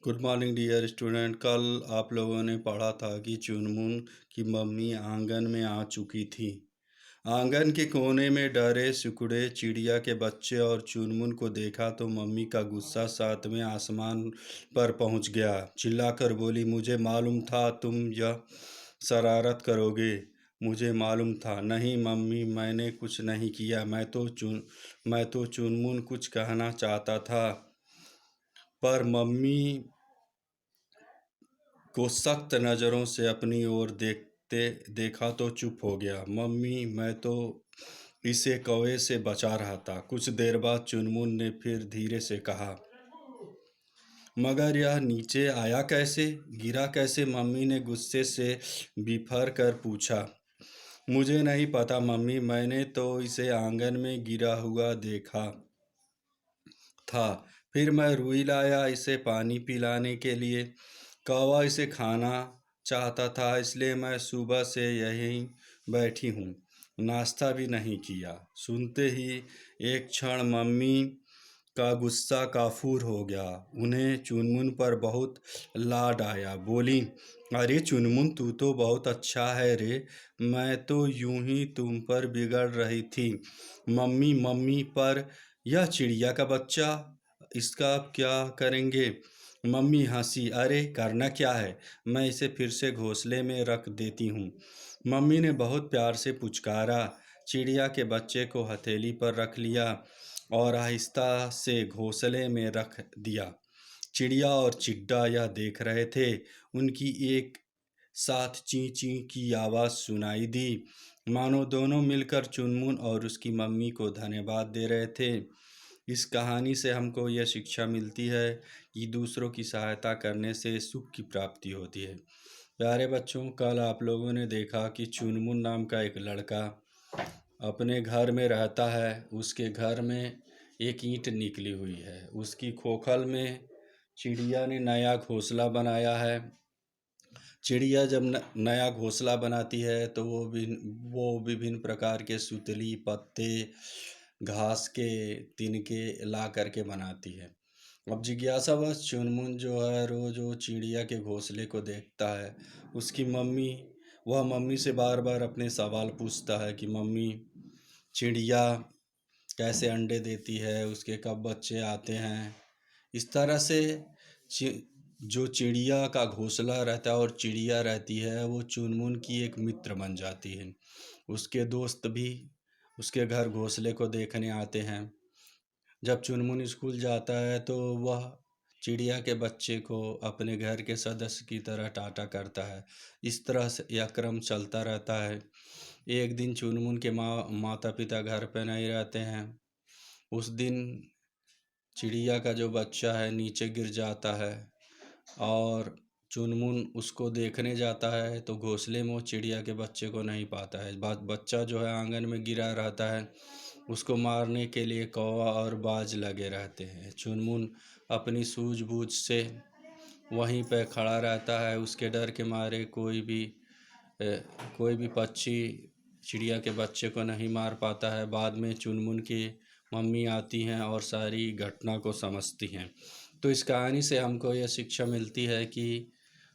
Good morning dear student. कल आप लोगों ने पढ़ा था कि चुनमुन की मम्मी आंगन में आ चुकी थी। आंगन के कोने में डरे सिकुड़े चिड़िया के बच्चे और चुनमुन को देखा तो मम्मी का गुस्सा सातवें आसमान पर पहुंच गया। चिल्लाकर बोली, मुझे मालूम था तुम यह शरारत करोगे। मुझे मालूम था। नहीं मम्मी, मैंने कुछ नहीं किया। मैं तो चुनमुन कुछ कहना चाहता था, पर मम्मी को सख्त नज़रों से अपनी ओर देखते देखा तो चुप हो गया। मम्मी, मैं तो इसे कौवे से बचा रहा था। कुछ देर बाद चुनमुन ने फिर धीरे से कहा, मगर यह नीचे आया कैसे, गिरा कैसे? मम्मी ने गुस्से से बिफर कर पूछा। मुझे नहीं पता मम्मी, मैंने तो इसे आंगन में गिरा हुआ देखा था। फिर मैं रुई लाया इसे पानी पिलाने के लिए। कौवा इसे खाना चाहता था, इसलिए मैं सुबह से यहीं बैठी हूँ, नाश्ता भी नहीं किया। सुनते ही एक क्षण मम्मी का गुस्सा काफूर हो गया। उन्हें चुनमुन पर बहुत लाड आया। बोली, अरे चुनमुन, तू तो बहुत अच्छा है रे। मैं तो यूं ही तुम पर बिगड़ रही थी। मम्मी मम्मी, पर यह चिड़िया का बच्चा, इसका आप क्या करेंगे? मम्मी हंसी, अरे करना क्या है, मैं इसे फिर से घोंसले में रख देती हूँ। मम्मी ने बहुत प्यार से पुचकारा, चिड़िया के बच्चे को हथेली पर रख लिया और आहिस्ता से घोंसले में रख दिया। चिड़िया और चिड्डा यह देख रहे थे। उनकी एक साथ ची ची की आवाज़ सुनाई दी, मानो दोनों मिलकर चुनमुन और उसकी मम्मी को धन्यवाद दे रहे थे। इस कहानी से हमको यह शिक्षा मिलती है कि दूसरों की सहायता करने से सुख की प्राप्ति होती है। प्यारे बच्चों, कल आप लोगों ने देखा कि चुनमुन नाम का एक लड़का अपने घर में रहता है। उसके घर में एक ईंट निकली हुई है। उसकी खोखल में चिड़िया ने नया घोंसला बनाया है। चिड़िया जब नया घोंसला बनाती है तो वो विभिन्न प्रकार के सुतली, पत्ते, घास के तिनके ला करके बनाती है। अब जिज्ञासावश चुनमुन जो है रोज वो चिड़िया के घोंसले को देखता है। उसकी मम्मी वह मम्मी से बार बार अपने सवाल पूछता है कि मम्मी, चिड़िया कैसे अंडे देती है, उसके कब बच्चे आते हैं। इस तरह से जो चिड़िया का घोंसला रहता है और चिड़िया रहती है, वो चुनमुन की एक मित्र बन जाती है। उसके दोस्त भी उसके घर घोंसले को देखने आते हैं। जब चुनमुन स्कूल जाता है तो वह चिड़िया के बच्चे को अपने घर के सदस्य की तरह टाटा करता है। इस तरह से यह क्रम चलता रहता है। एक दिन चुनमुन के माता पिता घर पे नहीं रहते हैं। उस दिन चिड़िया का जो बच्चा है नीचे गिर जाता है और चुनमुन उसको देखने जाता है तो घोंसले में वो चिड़िया के बच्चे को नहीं पाता है। बच्चा जो है आंगन में गिरा रहता है। उसको मारने के लिए कौवा और बाज लगे रहते हैं। चुनमुन अपनी सूझबूझ से वहीं पे खड़ा रहता है। उसके डर के मारे कोई भी पक्षी चिड़िया के बच्चे को नहीं मार पाता है। बाद में चुनमुन की मम्मी आती हैं और सारी घटना को समझती हैं। तो इस कहानी से हमको यह शिक्षा मिलती है कि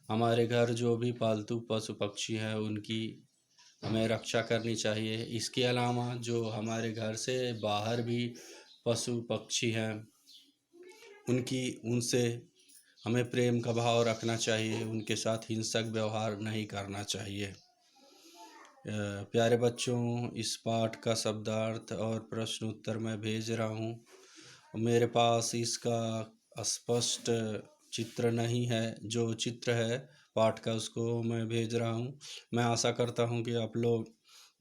हमारे घर जो भी पालतू पशु पक्षी हैं उनकी हमें रक्षा करनी चाहिए। इसके अलावा जो हमारे घर से बाहर भी पशु पक्षी हैं उनसे हमें प्रेम का भाव रखना चाहिए। उनके साथ हिंसक व्यवहार नहीं करना चाहिए। प्यारे बच्चों, इस पाठ का शब्दार्थ और प्रश्न उत्तर मैं भेज रहा हूँ। मेरे पास इसका स्पष्ट चित्र नहीं है। जो चित्र है पाठ का उसको मैं भेज रहा हूँ। मैं आशा करता हूँ कि आप लोग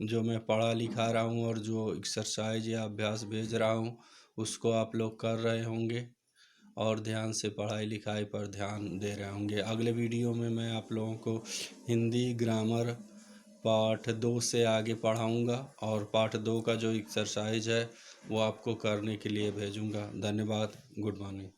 जो मैं पढ़ा लिखा रहा हूँ और जो एक्सरसाइज या अभ्यास भेज रहा हूँ उसको आप लोग कर रहे होंगे और ध्यान से पढ़ाई लिखाई पर ध्यान दे रहे होंगे। अगले वीडियो में मैं आप लोगों को हिंदी ग्रामर पाठ 2 से आगे पढ़ाऊँगा और पाठ 2 का जो एक्सरसाइज है वो आपको करने के लिए भेजूँगा। धन्यवाद। Good morning.